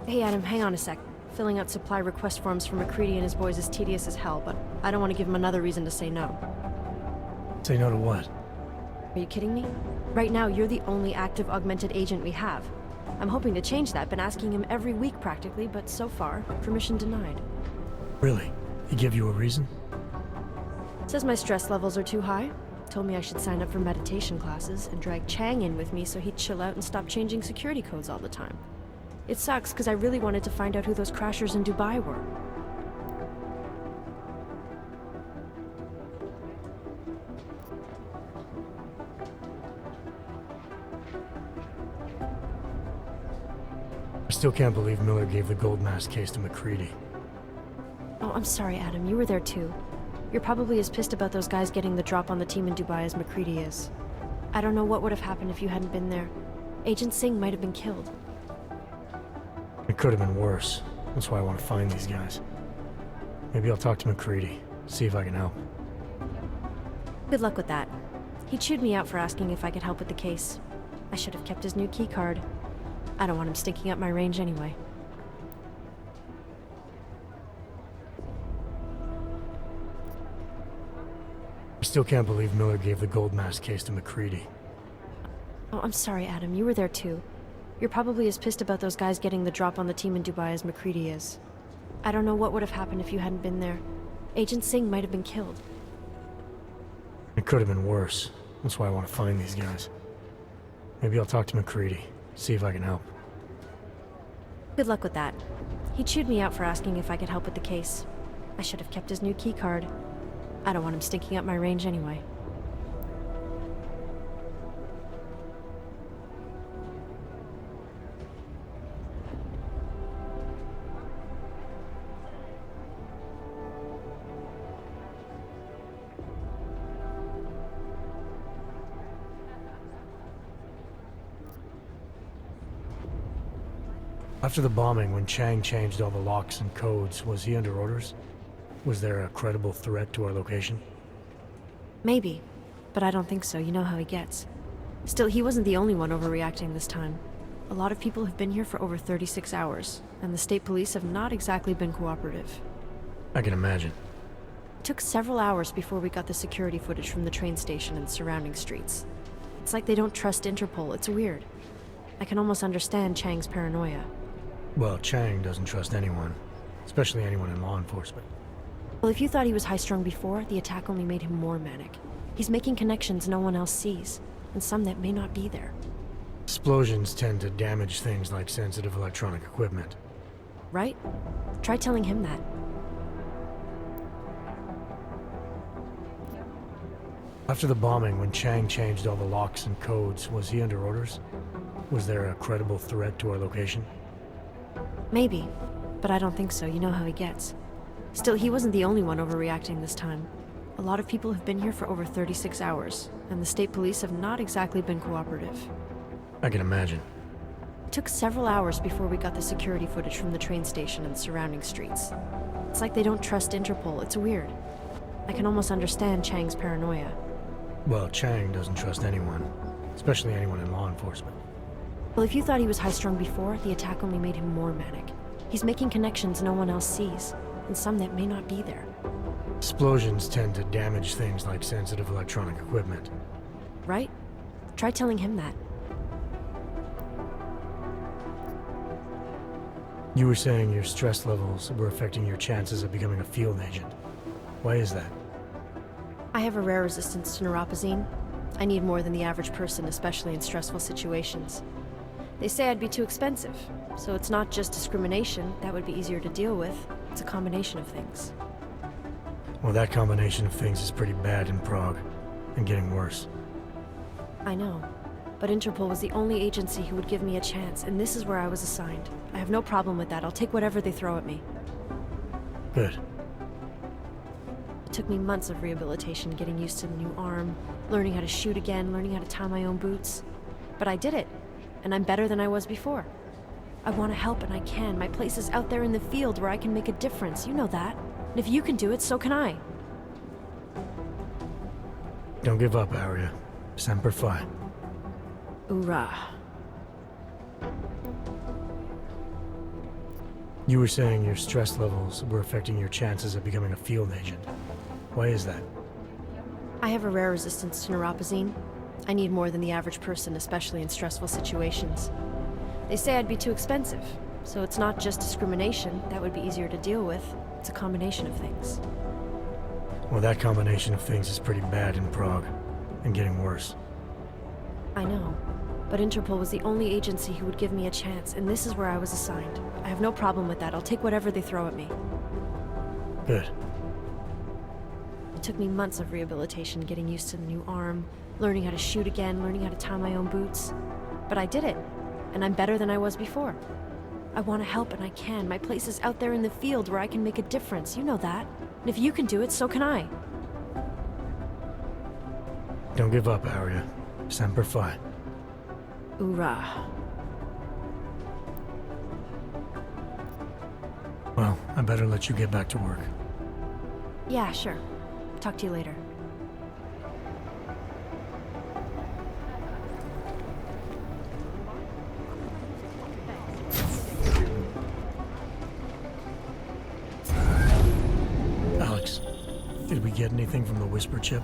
Hey Adam, hang on a sec. Filling out supply request forms for McCready and his boys is tedious as hell, but I don't want to give him another reason to say no. Say no to what? Are you kidding me? Right now, you're the only active augmented agent we have. I'm hoping to change that, been asking him every week practically, but so far, permission denied. Really? He give you a reason? Says my stress levels are too high. Told me I should sign up for meditation classes and drag Chang in with me so he'd chill out and stop changing security codes all the time. It sucks because I really wanted to find out who those crashers in Dubai were. I still can't believe Miller gave the gold mask case to McCready. Oh, I'm sorry, Adam. You were there too. You're probably as pissed about those guys getting the drop on the team in Dubai as McCready is. I don't know what would have happened if you hadn't been there. Agent Singh might have been killed. It could have been worse. That's why I want to find these guys. Maybe I'll talk to McCready, see if I can help. Good luck with that. He chewed me out for asking if I could help with the case. I should have kept his new key card. I don't want him stinking up my range anyway. I still can't believe Miller gave the gold mask case to McCready. Oh, I'm sorry, Adam. You were there too. You're probably as pissed about those guys getting the drop on the team in Dubai as McCready is. I don't know what would have happened if you hadn't been there. Agent Singh might have been killed. It could have been worse. That's why I want to find these guys. Maybe I'll talk to McCready, see if I can help. Good luck with that. He chewed me out for asking if I could help with the case. I should have kept his new key card. I don't want him stinking up my range anyway. After the bombing, when Chang changed all the locks and codes, was he under orders? Was there a credible threat to our location? Maybe, but I don't think so. You know how he gets. Still, he wasn't the only one overreacting this time. A lot of people have been here for over 36 hours, and the state police have not exactly been cooperative. I can imagine. It took several hours before we got the security footage from the train station and surrounding streets. It's like they don't trust Interpol. It's weird. I can almost understand Chang's paranoia. Well, Chang doesn't trust anyone, especially anyone in law enforcement. Well, if you thought he was high-strung before, the attack only made him more manic. He's making connections no one else sees, and some that may not be there. Explosions tend to damage things like sensitive electronic equipment. Right? Try telling him that. After the bombing, when Chang changed all the locks and codes, was he under orders? Was there a credible threat to our location? Maybe, but I don't think so. You know how he gets. Still, he wasn't the only one overreacting this time. A lot of people have been here for over 36 hours, and the state police have not exactly been cooperative. I can imagine. It took several hours before we got the security footage from the train station and surrounding streets. It's like they don't trust Interpol. It's weird. I can almost understand Chang's paranoia. Well, Chang doesn't trust anyone, especially anyone in law enforcement. Well, if you thought he was high-strung before, the attack only made him more manic. He's making connections no one else sees, and some that may not be there. Explosions tend to damage things like sensitive electronic equipment. Right? Try telling him that. You were saying your stress levels were affecting your chances of becoming a field agent. Why is that? I have a rare resistance to neuropozyne. I need more than the average person, especially in stressful situations. They say I'd be too expensive, so it's not just discrimination. That would be easier to deal with. It's a combination of things. Well, that combination of things is pretty bad in Prague, and getting worse. I know, but Interpol was the only agency who would give me a chance, and this is where I was assigned. I have no problem with that. I'll take whatever they throw at me. Good. It took me months of rehabilitation, getting used to the new arm, learning how to shoot again, learning how to tie my own boots. But I did it, and I'm better than I was before. I want to help, and I can. My place is out there in the field where I can make a difference. You know that. And if you can do it, so can I. Don't give up, Aria. Semper Fi. Hoorah. You were saying your stress levels were affecting your chances of becoming a field agent. Why is that? I have a rare resistance to neuropazine. I need more than the average person, especially in stressful situations. They say I'd be too expensive, so it's not just discrimination. That would be easier to deal with. It's a combination of things. Well, that combination of things is pretty bad in Prague, and getting worse. I know, but Interpol was the only agency who would give me a chance, and this is where I was assigned. I have no problem with that. I'll take whatever they throw at me. Good. It took me months of rehabilitation, getting used to the new arm, learning how to shoot again, learning how to tie my own boots. But I did it, and I'm better than I was before. I want to help, and I can. My place is out there in the field where I can make a difference. You know that. And if you can do it, so can I. Don't give up, Arya. Semper Fi. Hoorah. Well, I better let you get back to work. Yeah, sure. Talk to you later. Alex, did we get anything from the Whisper chip?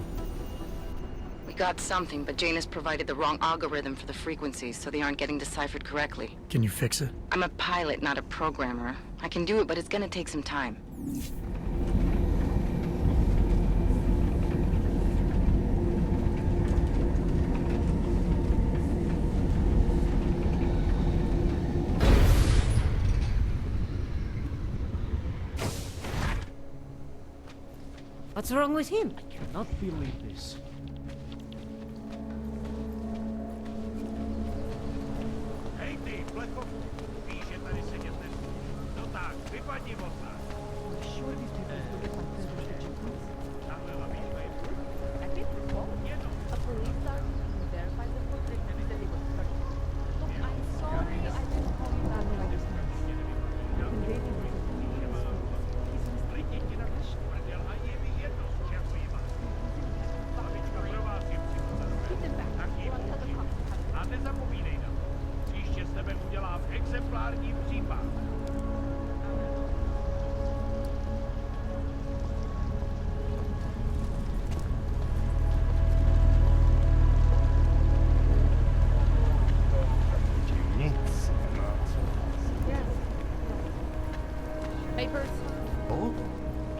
We got something, but Jane has provided the wrong algorithm for the frequencies, so they aren't getting deciphered correctly. Can you fix it? I'm a pilot, not a programmer. I can do it, but it's gonna take some time. What's wrong with him? I cannot believe this. Hej ty, Blacko, víš, že tady sedět nesmí. No tak, vypadni odsaď. Tahle lavíčka je I think jenom. a police sergeant who verified the footage said it was perfect. Look, I'm sorry I didn't call you back like this. Lidi ti na prdel a je mi jedno, z čeho jí máš. Lavička pro vás je připravená. Keep them back. Tak ji We'll tell the použij. cops to have A nezapomínej na to. Příště z tebe udělám exemplární případ. Papers? Oh?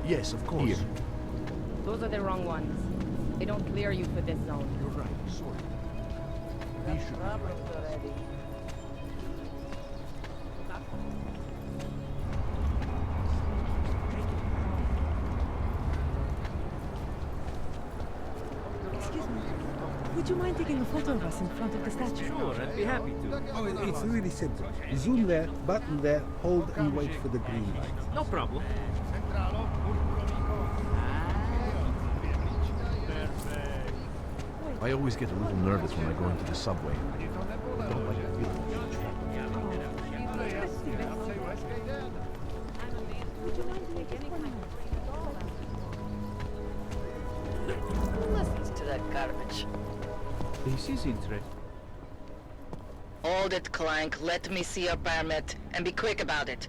Yes, of course. Here. Those are the wrong ones. They don't clear you for this zone. You're right, sorry. These should be right. Excuse me. Would you mind taking a photo of us in front of the statue? Sure, I'd be happy to. Oh, it's really simple. Zoom there, button there, hold and wait for the green light. No problem. I always get a little nervous when I go into the subway. I don't like the feeling of being trapped. Listens to that garbage. This is interesting. Hold it, Clank. Let me see your permit, and be quick about it.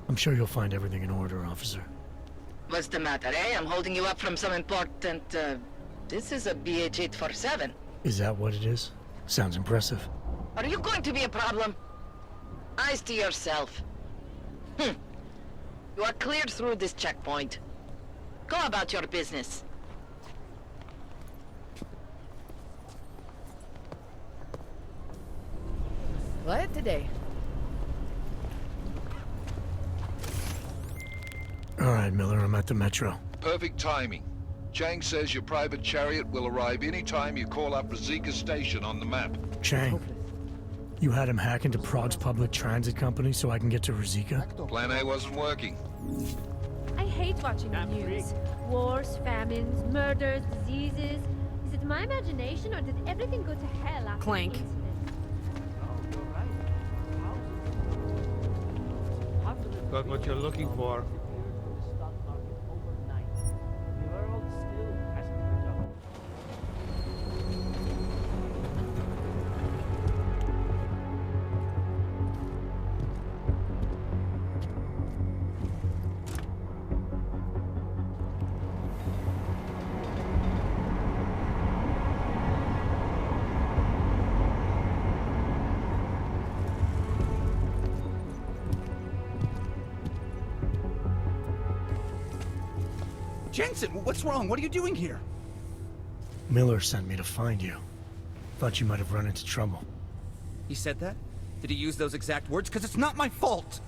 I'm sure you'll find everything in order, officer. What's the matter, eh? I'm holding you up from some important, This is a BH-847. Is that what it is? Sounds impressive. Are you going to be a problem? Eyes to yourself. You are cleared through this checkpoint. Go about your business. Quiet today. All right, Miller, I'm at the metro. Perfect timing. Chang says your private chariot will arrive any time you call up Rizika Station on the map. Chang, you had him hack into Prague's public transit company so I can get to Rizika? Plan A wasn't working. I hate watching the news. Wars, famines, murders, diseases. Is it my imagination or did everything go to hell after Clank. the incident? Got what you're looking for. Jensen, what's wrong? What are you doing here? Miller sent me to find you. Thought you might have run into trouble. He said that? Did he use those exact words? Because it's not my fault!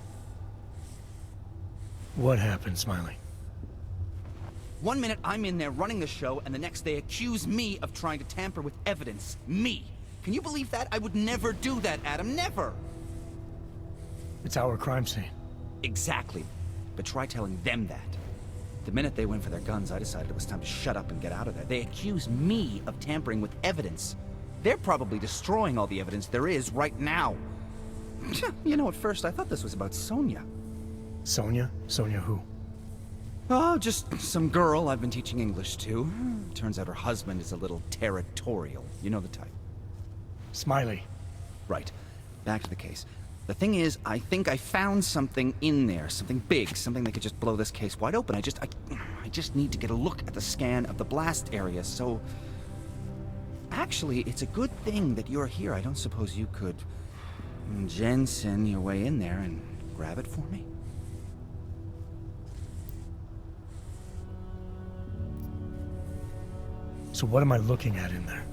What happened, Smiley? 1 minute I'm in there running the show, and the next they accuse me of trying to tamper with evidence. Me! Can you believe that? I would never do that, Adam. Never! It's our crime scene. Exactly. But try telling them that. The minute they went for their guns, I decided it was time to shut up and get out of there. They accuse me of tampering with evidence. They're probably destroying all the evidence there is right now. You know, at first I thought this was about Sonia. Sonia? Sonia who? Oh, just some girl I've been teaching English to. Turns out her husband is a little territorial. You know the type. Smiley. Right. Back to the case. The thing is, I think I found something in there. Something big. Something that could just blow this case wide open. I just need to get a look at the scan of the blast area, so... Actually, it's a good thing that you're here. I don't suppose you could... Jensen your way in there and grab it for me? So what am I looking at in there?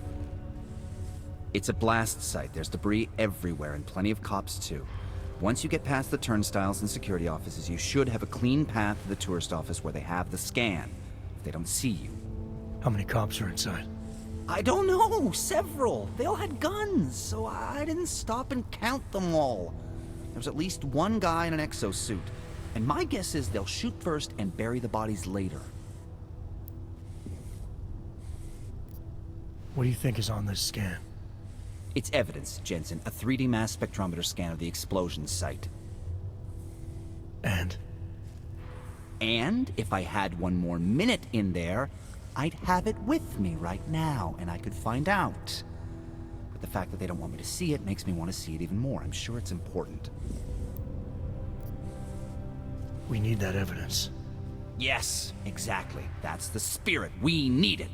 It's a blast site. There's debris everywhere, and plenty of cops too. Once you get past the turnstiles and security offices, you should have a clean path to the tourist office where they have the scan, if they don't see you. How many cops are inside? I don't know! Several! They all had guns, so I didn't stop and count them all. There was at least one guy in an exosuit, and my guess is they'll shoot first and bury the bodies later. What do you think is on this scan? It's evidence, Jensen. A 3D mass spectrometer scan of the explosion site. And? And if I had one more minute in there, I'd have it with me right now, and I could find out. But the fact that they don't want me to see it makes me want to see it even more. I'm sure it's important. We need that evidence. Yes, exactly. That's the spirit. We need it.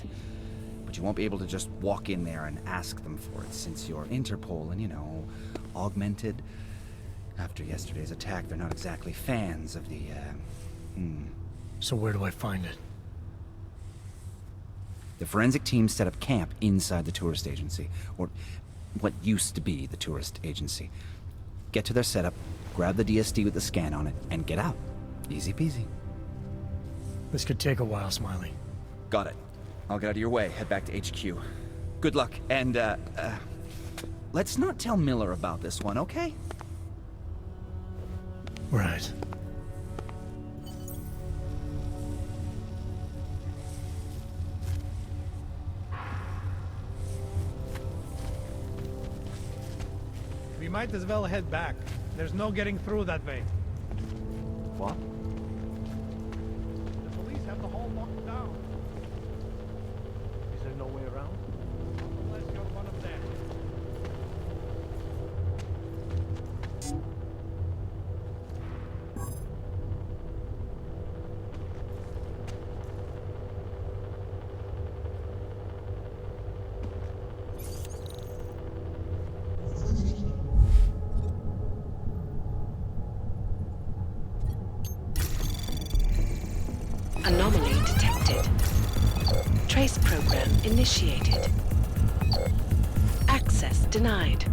But you won't be able to just walk in there and ask them for it, since you're Interpol and, you know, augmented. After yesterday's attack, they're not exactly fans of the, So where do I find it? The forensic team set up camp inside the tourist agency, or what used to be the tourist agency. Get to their setup, grab the DSD with the scan on it, and get out. Easy peasy. This could take a while, Smiley. Got it. I'll get out of your way, head back to HQ. Good luck, and, let's not tell Miller about this one, okay? Right. We might as well head back. There's no getting through that way. What? The police have the hall locked down. Is there no way around? Unless you're one of them. Anomaly detected. Trace program initiated. Access denied.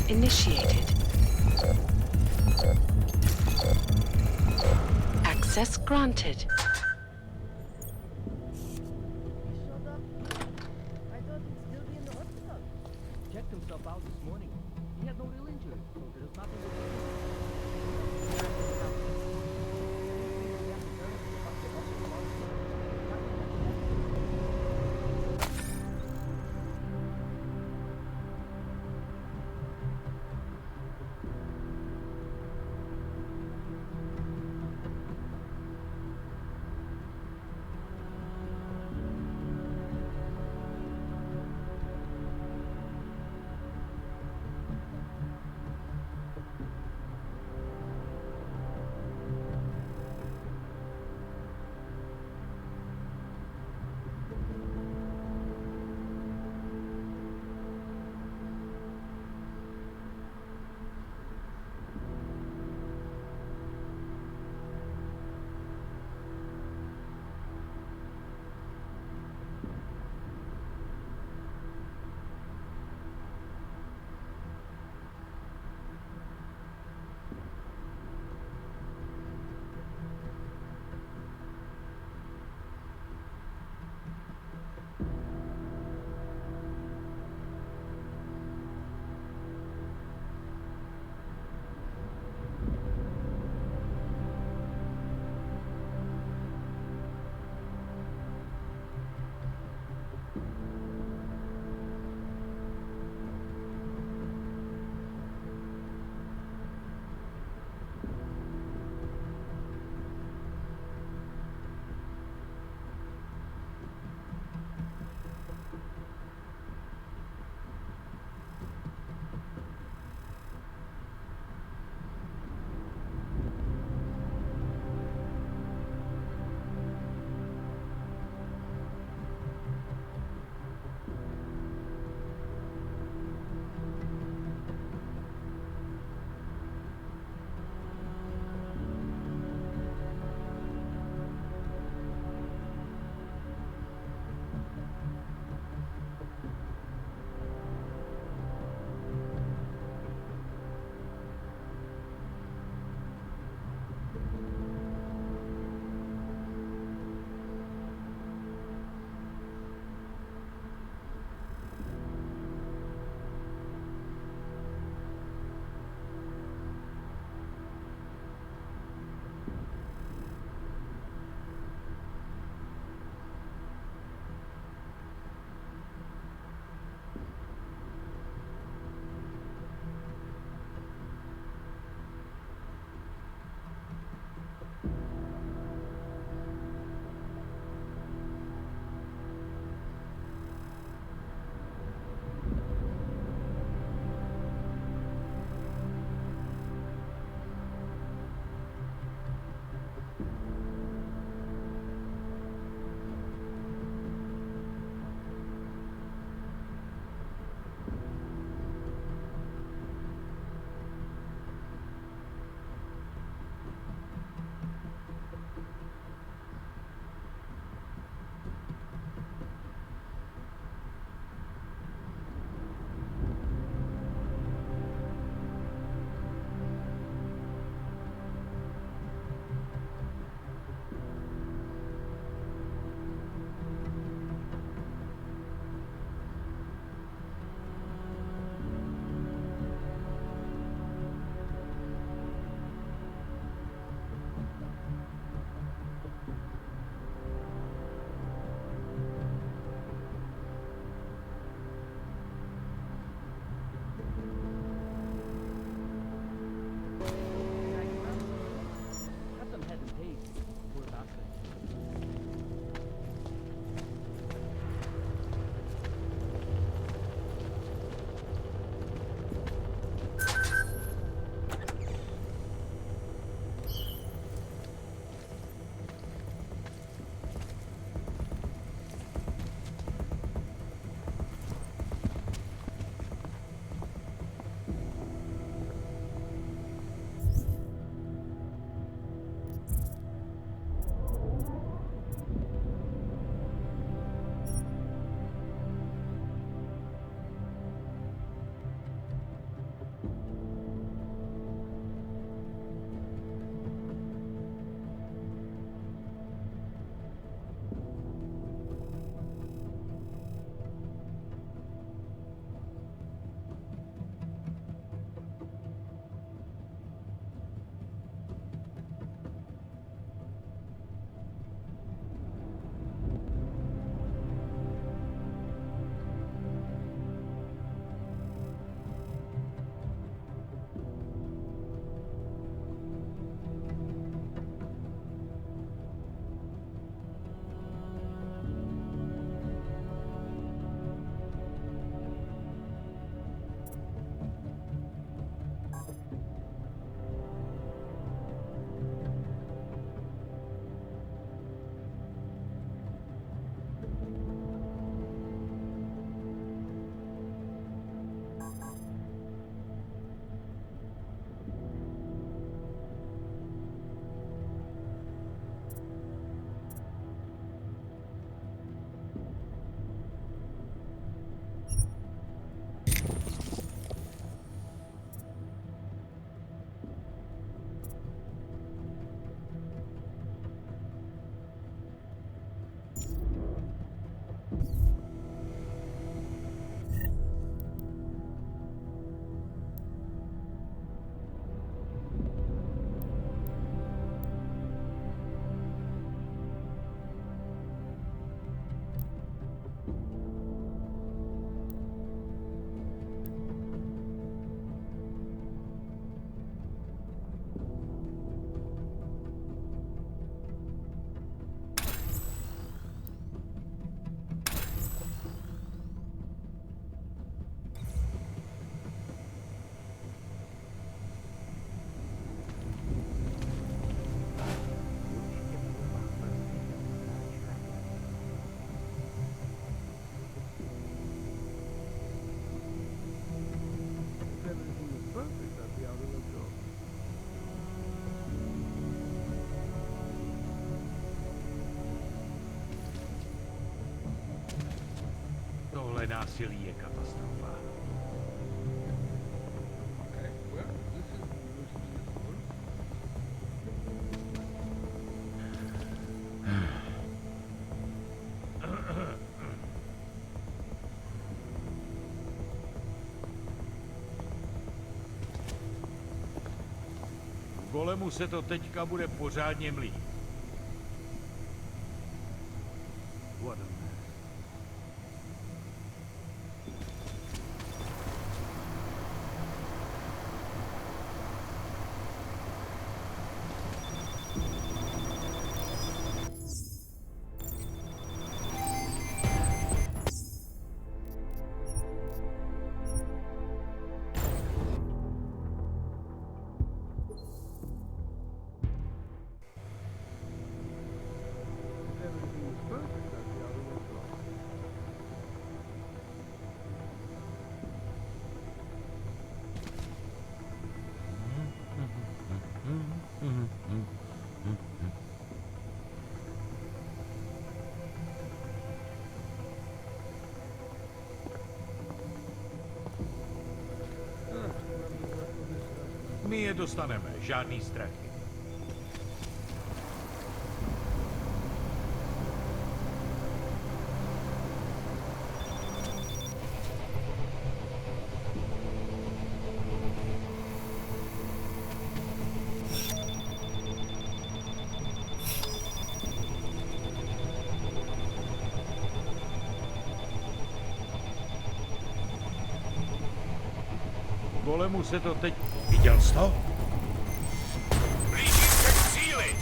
initiated. Access granted. Checked himself out this morning. He had no real injury, so there's nothing Tohle násilí je katastrofa. Golemu se to teďka bude pořádně mlít. What a mess. My je dostaneme, žádný strachy. Golemu se to teď... Viděl jsi to? Blížím se k cíli!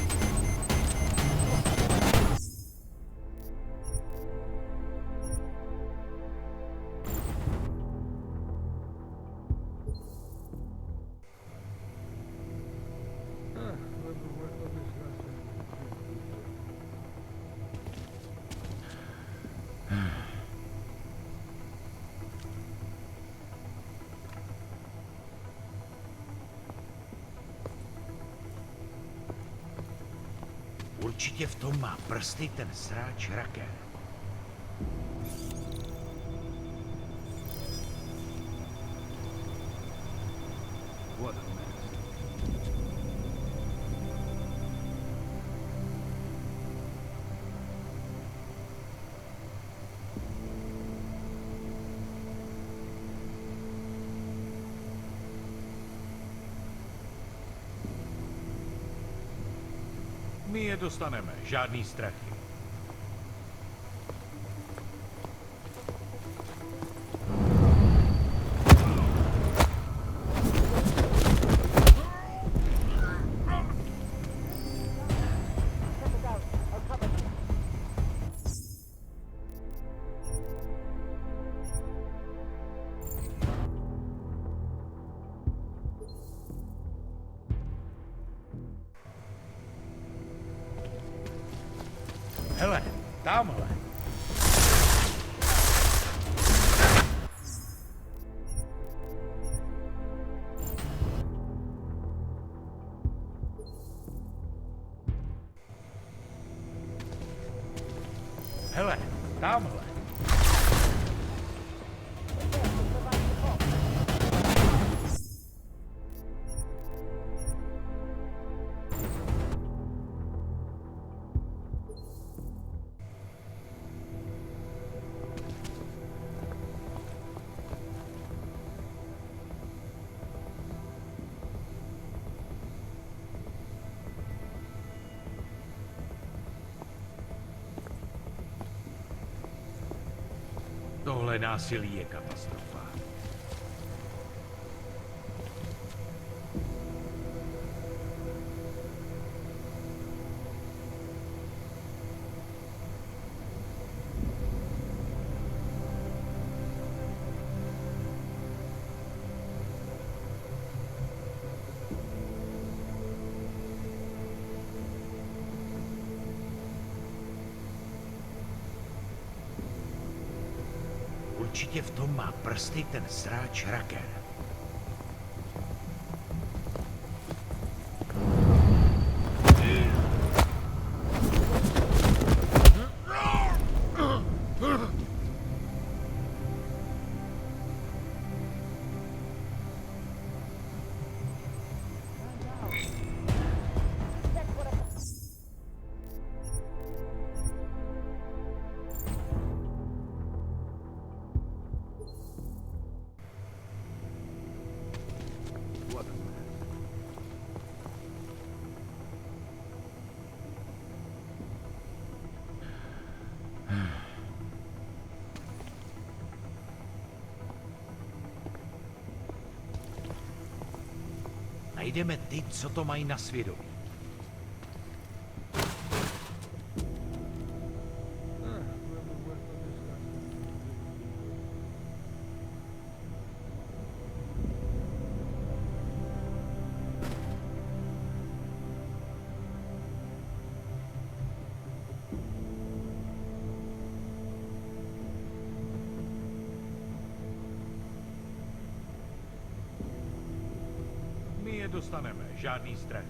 Určitě v tom má prsty ten sráč raket. What a mess. My je dostaneme, žádný strachy. Hele, tamhle. Hele, tamhle. Tohle násilí je katastrofa. Určitě v tom má prsty ten sráč raket. Najdeme ty, co to mají na svědomí. My je dostaneme, žádný strach.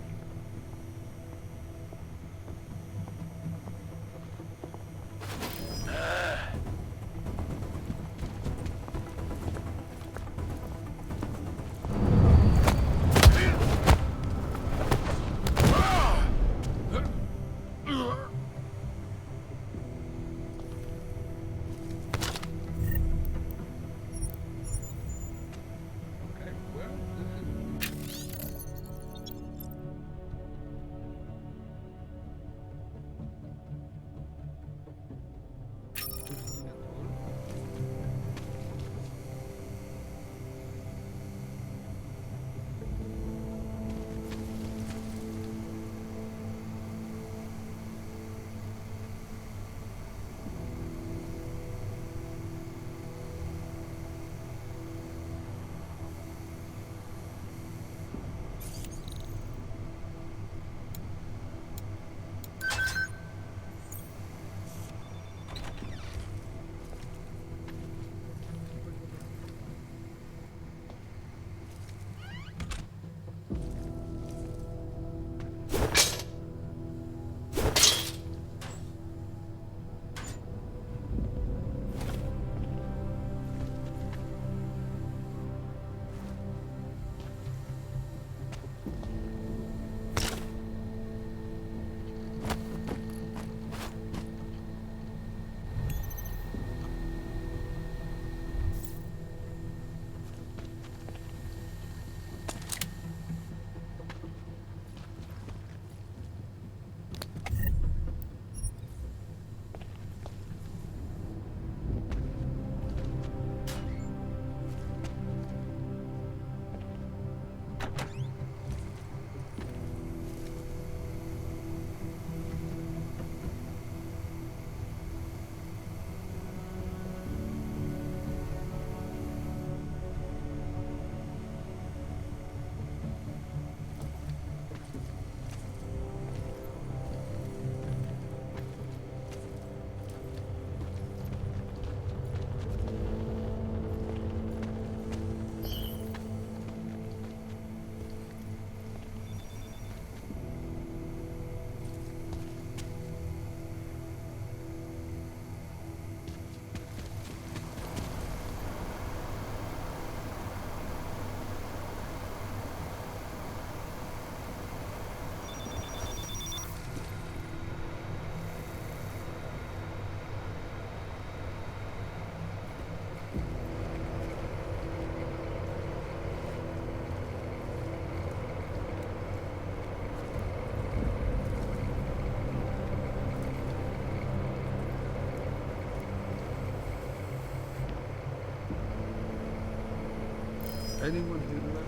Anyone do that?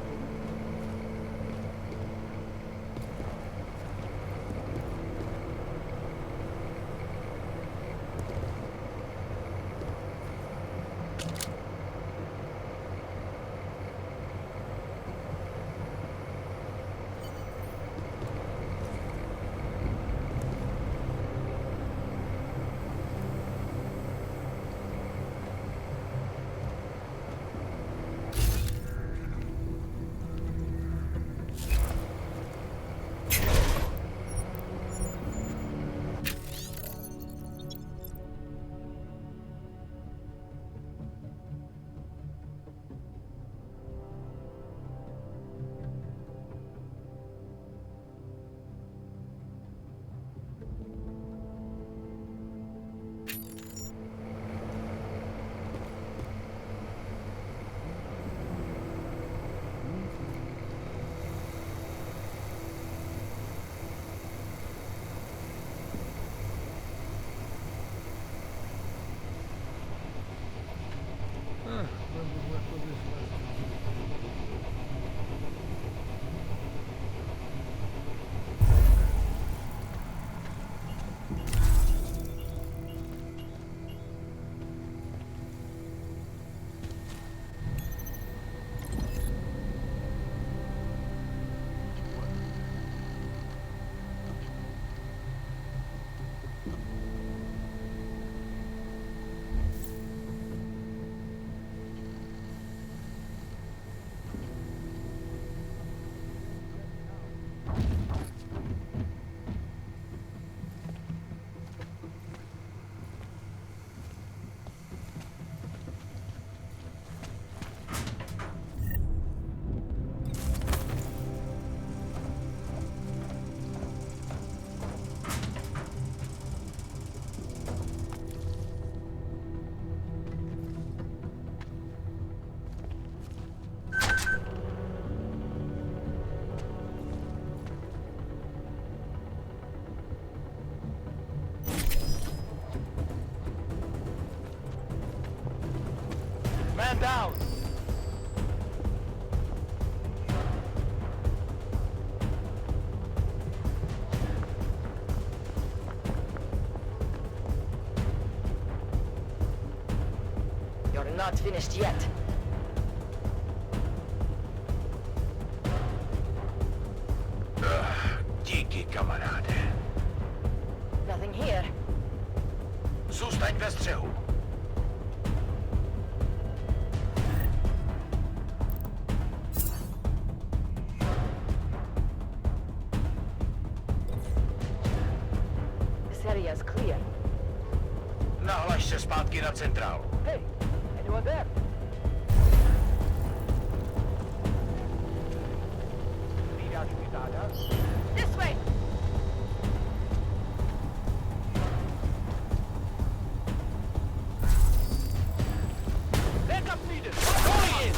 down! You're not finished yet. Díky, kamaráde. Nothing here. Zůstaň ve střehu. This area is clear. Nahlaš se zpátky na centrálu. Hey, anyone there? This way! Backup needed! Going in!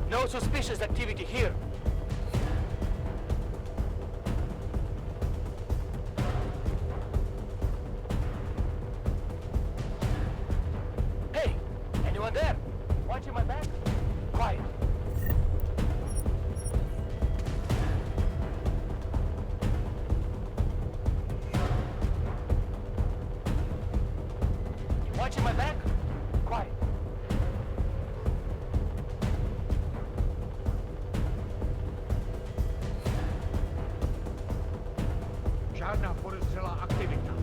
No suspicious activity here. Hey, anyone there? Watching my back? Quiet. Watching my back? Quiet. Žádná podezřelá aktivita.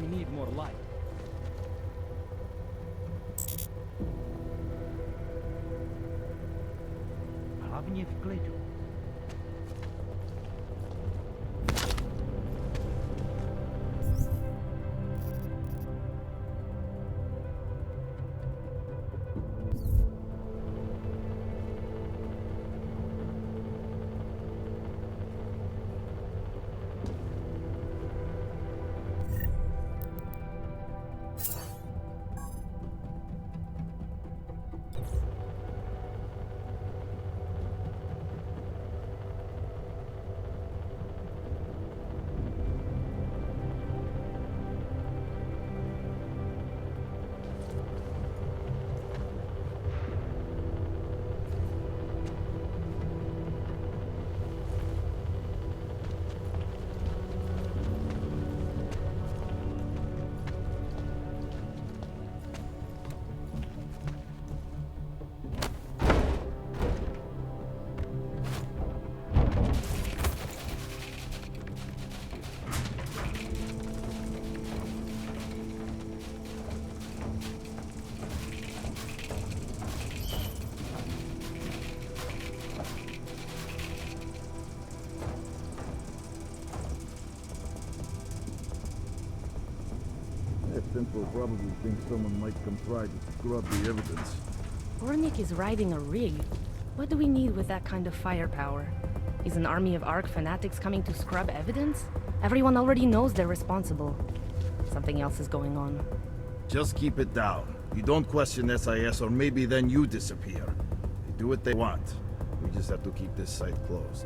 We need more light. Hlavně v klidu. That Tempo probably thinks someone might come try to scrub the evidence. Ornik is riding a rig. What do we need with that kind of firepower? Is an army of Ark fanatics coming to scrub evidence? Everyone already knows they're responsible. Something else is going on. Just keep it down. You don't question SIS or maybe then you disappear. They do what they want. We just have to keep this site closed.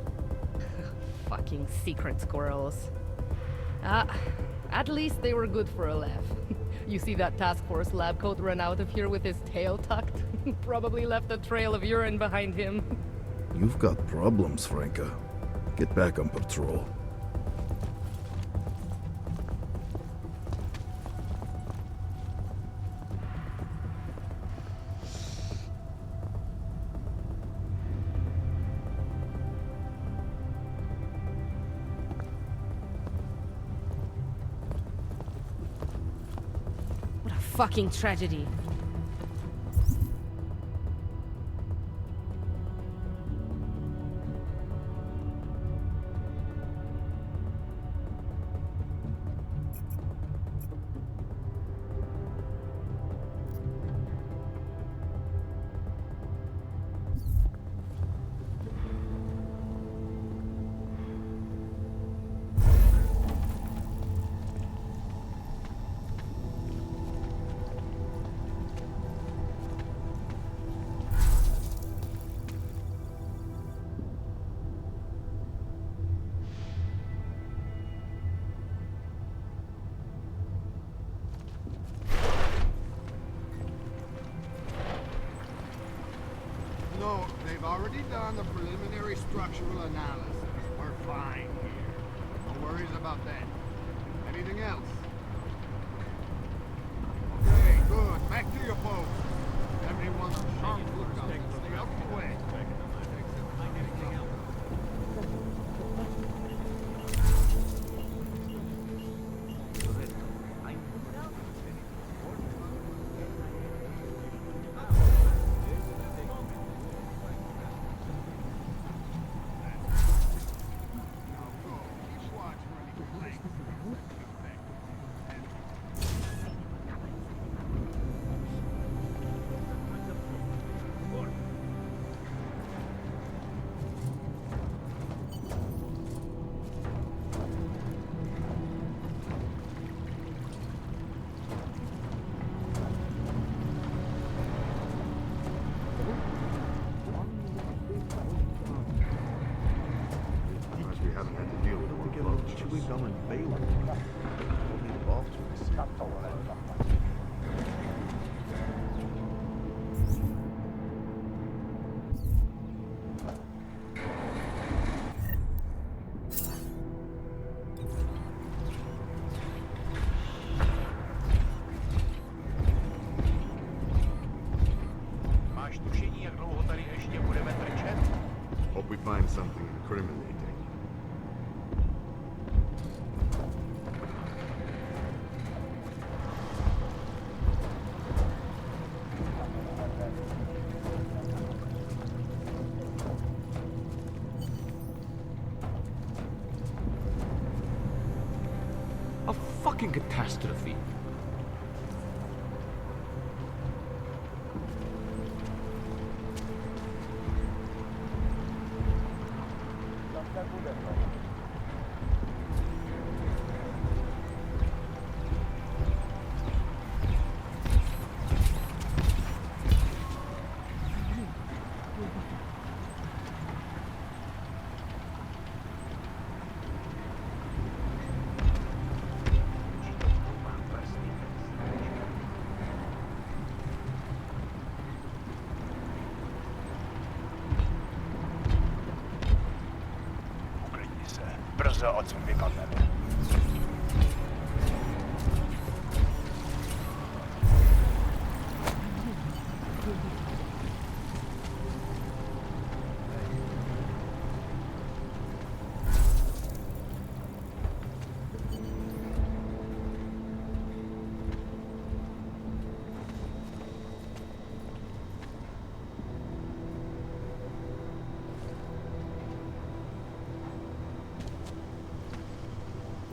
Fucking secret squirrels. At least they were good for a laugh. You see that task force lab coat run out of here with his tail tucked? Probably left a trail of urine behind him. You've got problems, Franca. Get back on patrol. Fucking tragedy. already done the preliminary structural analysis. We're fine here. No worries about that. Anything else? Okay, good. Back to your post. Everyone on sharp lookout. Stay out of the way. Hope we find something incriminating. A fucking catastrophe. Brzo odsud vypadneme.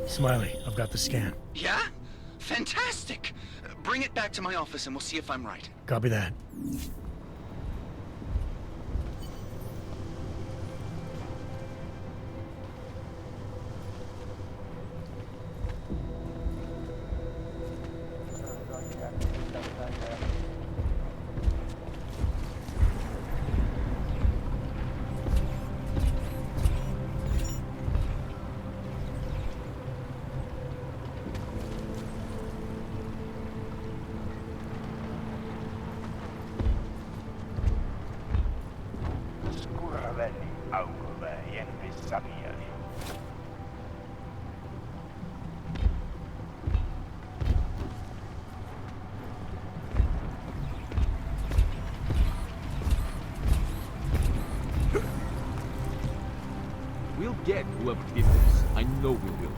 Smiley, I've got the scan. Yeah? Fantastic! Bring it back to my office and we'll see if I'm right. Copy that. We'll get whoever did this. I know we will.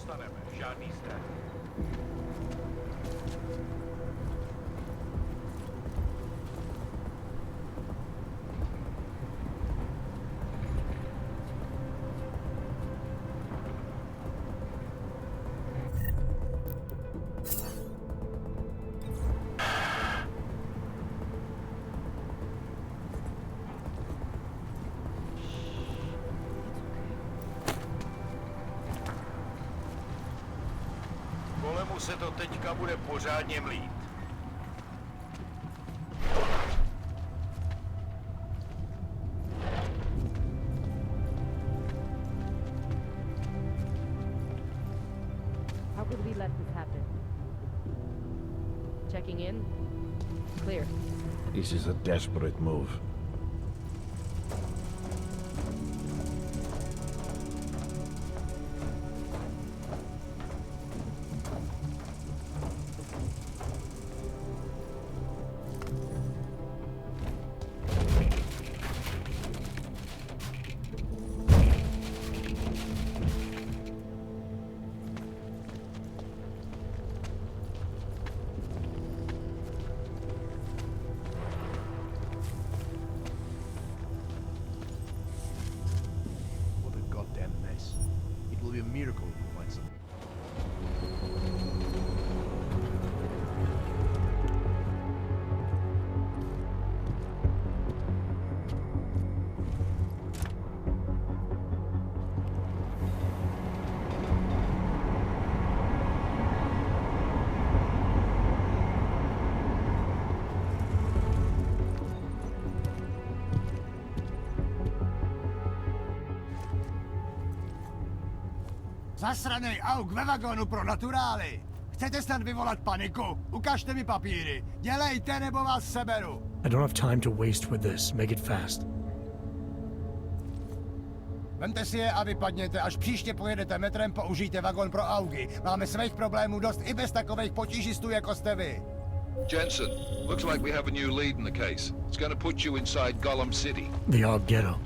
nedostaneme žádný strach. Kolemu se to teďka bude pořádně mlít. How could we let this happen? Checking in? Clear. This is a desperate move. What a goddamn mess. It will be a miracle if we find something. Zasranej auk ve vagónu pro naturály! Chcete snad vyvolat paniku? Ukažte mi papíry. Dělejte, nebo vás seberu. I don't have time to waste with this. Make it fast. Vemte si je a vypadněte. Až příště pojedete metrem, použijte vagón pro augy. Máme svých problémů dost i bez takových potížistů, jako jste vy. Jensen, looks like we have a new lead in the case. It's going to put you inside Gollum City. The Og Ghetto.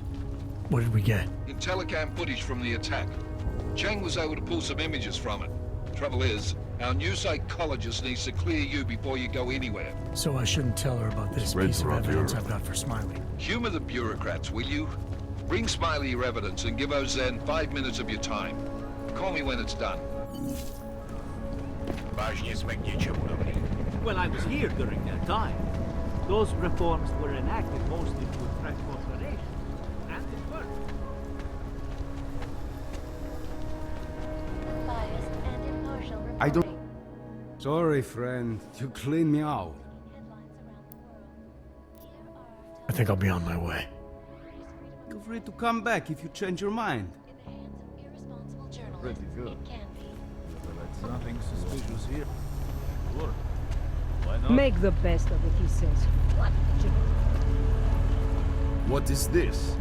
What did we get? Telecam footage from the attack. Cheng was able to pull some images from it. Trouble is, our new psychologist needs to clear you before you go anywhere. So I shouldn't tell her about this piece of evidence I've got for Smiley. Humor the bureaucrats, will you? Bring Smiley your evidence and give Ozen 5 minutes of your time. Call me when it's done. Vážně jsme k něčemu dobrý. Well, I was here during that time. Those reforms were enacted mostly to attract cooperation. And it worked. I don't... Sorry, friend. You cleaned me out. I think I'll be on my way. Feel free to come back if you change your mind. Pretty good. That's nothing suspicious here. Sure. Why not? Make the best of it, he says. What? What is this?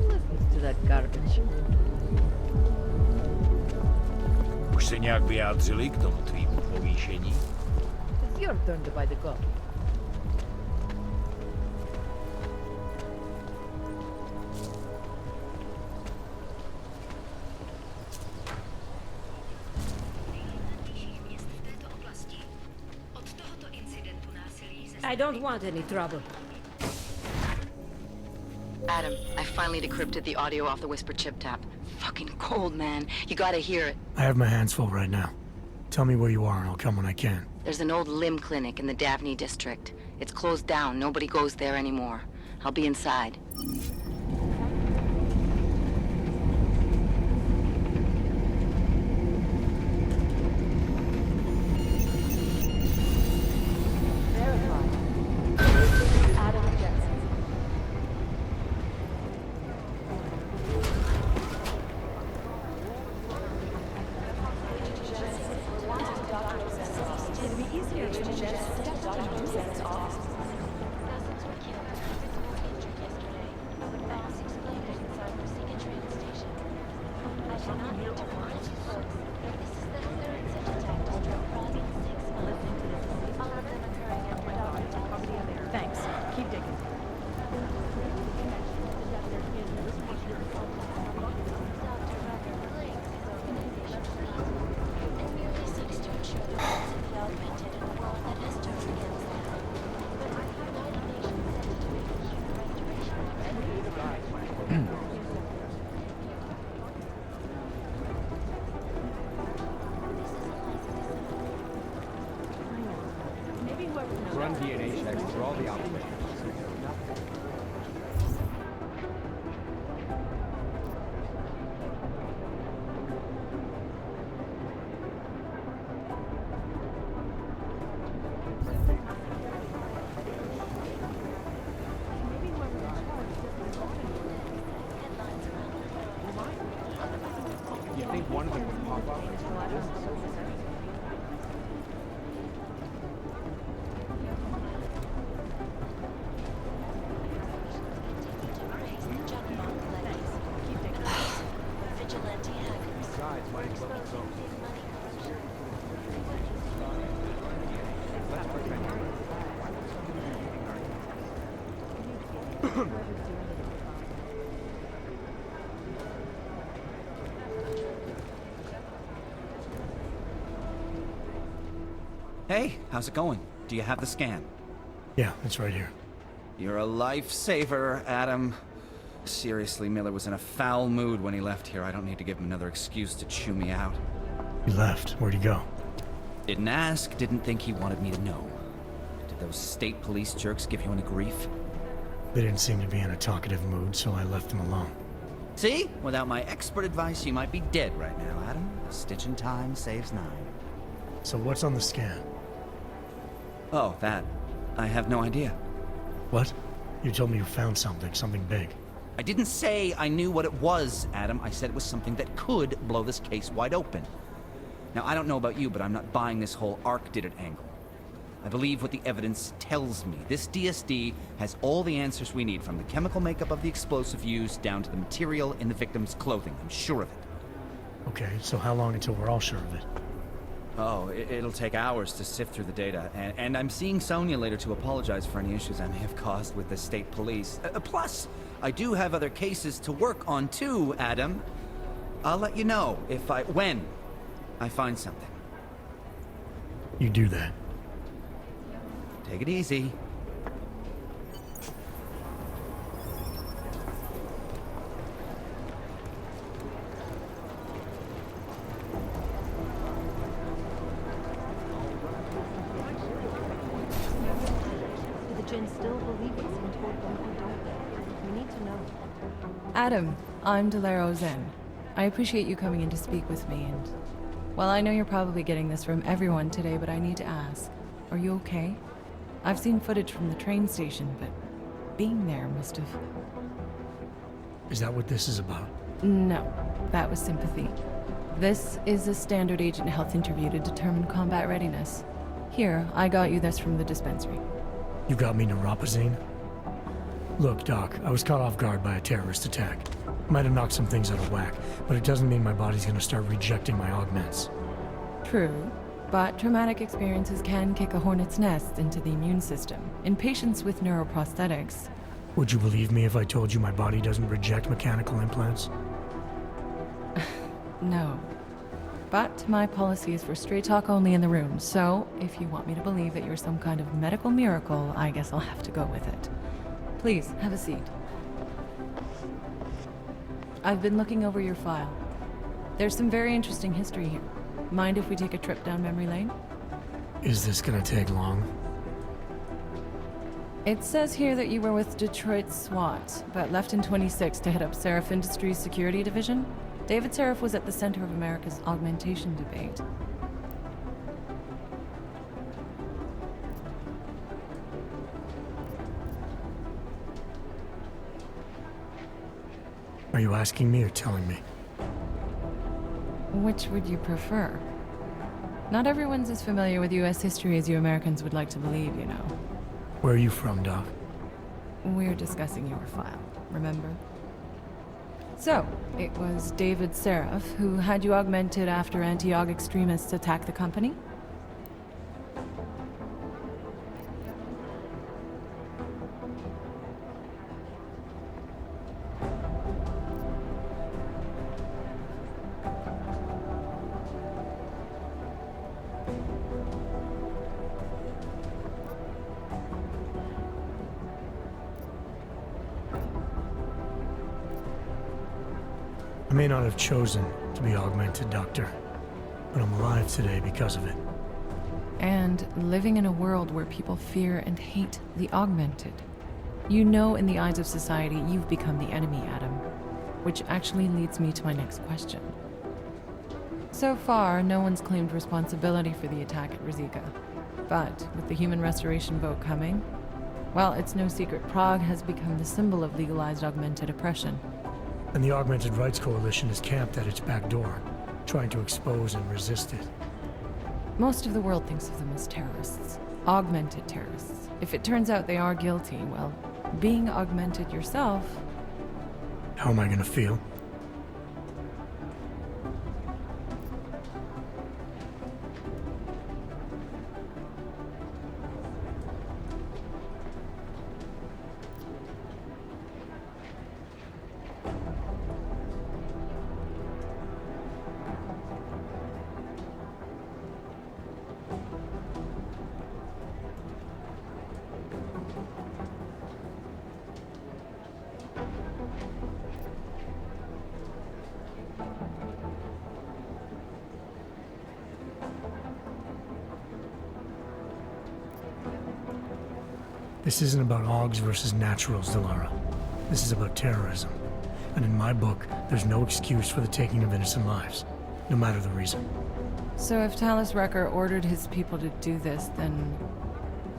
Listen to that garbage. Už se nějak vyjádřili k tomu tvýmu povýšení? It's your turn to buy the coffee. I don't want any trouble. Adam, I finally decrypted the audio off the Whisper chip tap. Fucking cold, man. You gotta hear it. I have my hands full right now. Tell me where you are and I'll come when I can. There's an old limb clinic in the Daphne district. It's closed down. Nobody goes there anymore. I'll be inside. Adam Jensen. It'd be easier to just step up and use that office. run DNA checks for all the operators. You think one of them would pop up? Besides, might as well go. Hey, how's it going? Do you have the scan? Yeah, it's right here. You're a lifesaver, Adam. Seriously, Miller was in a foul mood when he left here. I don't need to give him another excuse to chew me out. He left. Where'd he go? Didn't ask, didn't think he wanted me to know. Did those state police jerks give you any grief? They didn't seem to be in a talkative mood, so I left them alone. See? Without my expert advice, you might be dead right now, Adam. A stitch in time saves 9. So what's on the scan? Oh, that. I have no idea. What? You told me you found something big. I didn't say I knew what it was, Adam. I said it was something that could blow this case wide open. Now, I don't know about you, but I'm not buying this whole Ark did it angle. I believe what the evidence tells me. This DSD has all the answers we need, from the chemical makeup of the explosive used down to the material in the victim's clothing. I'm sure of it. Okay, so how long until we're all sure of it? Oh, it'll take hours to sift through the data, and I'm seeing Sonia later to apologize for any issues I may have caused with the state police. Plus, I do have other cases to work on too, Adam. I'll let you know when I find something. You do that. Take it easy. Adam, I'm Delaro Zen. I appreciate you coming in to speak with me, and... well, I know you're probably getting this from everyone today, but I need to ask. Are you okay? I've seen footage from the train station, but being there must have... Is that what this is about? No, that was sympathy. This is a standard agent health interview to determine combat readiness. Here, I got you this from the dispensary. You got me neuropazine? Look, Doc, I was caught off guard by a terrorist attack. Might have knocked some things out of whack, but it doesn't mean my body's gonna start rejecting my augments. True, but traumatic experiences can kick a hornet's nest into the immune system. In patients with neuroprosthetics... Would you believe me if I told you my body doesn't reject mechanical implants? No. But my policy is for straight talk only in the room, so if you want me to believe that you're some kind of medical miracle, I guess I'll have to go with it. Please, have a seat. I've been looking over your file. There's some very interesting history here. Mind if we take a trip down memory lane? Is this gonna take long? It says here that you were with Detroit SWAT, but left in 26 to head up Seraph Industries' security division. David Seraph was at the center of America's augmentation debate. Are you asking me or telling me? Which would you prefer? Not everyone's as familiar with US history as you Americans would like to believe, you know. Where are you from, Doc? We're discussing your file, remember? So, it was David Seraph who had you augmented after anti-aug extremists attacked the company? I may not have chosen to be augmented, Doctor, but I'm alive today because of it. and living in a world where people fear and hate the augmented. You know, in the eyes of society, you've become the enemy, Adam. Which actually leads me to my next question. So far, no one's claimed responsibility for the attack at Rizika. But with the human restoration vote coming, well, it's no secret Prague has become the symbol of legalized augmented oppression. And the Augmented Rights Coalition is camped at its back door, trying to expose and resist it. Most of the world thinks of them as terrorists. Augmented terrorists. If it turns out they are guilty, well, being augmented yourself... How am I gonna feel? This isn't about Augs versus Naturals, Delara. This is about terrorism. And in my book, there's no excuse for the taking of innocent lives, no matter the reason. So if Talus Wrecker ordered his people to do this, then...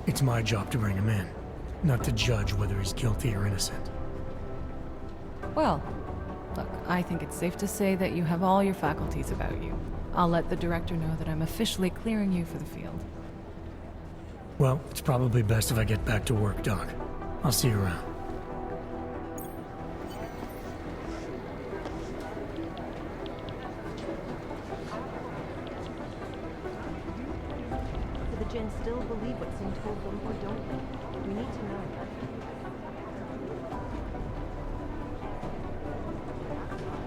It's my job to bring him in, not to judge whether he's guilty or innocent. Well, look, I think it's safe to say that you have all your faculties about you. I'll let the director know that I'm officially clearing you for the field. Well, it's probably best if I get back to work, Doc. I'll see you around. Do the Gens still believe what's being told them, or don't they? We need to know.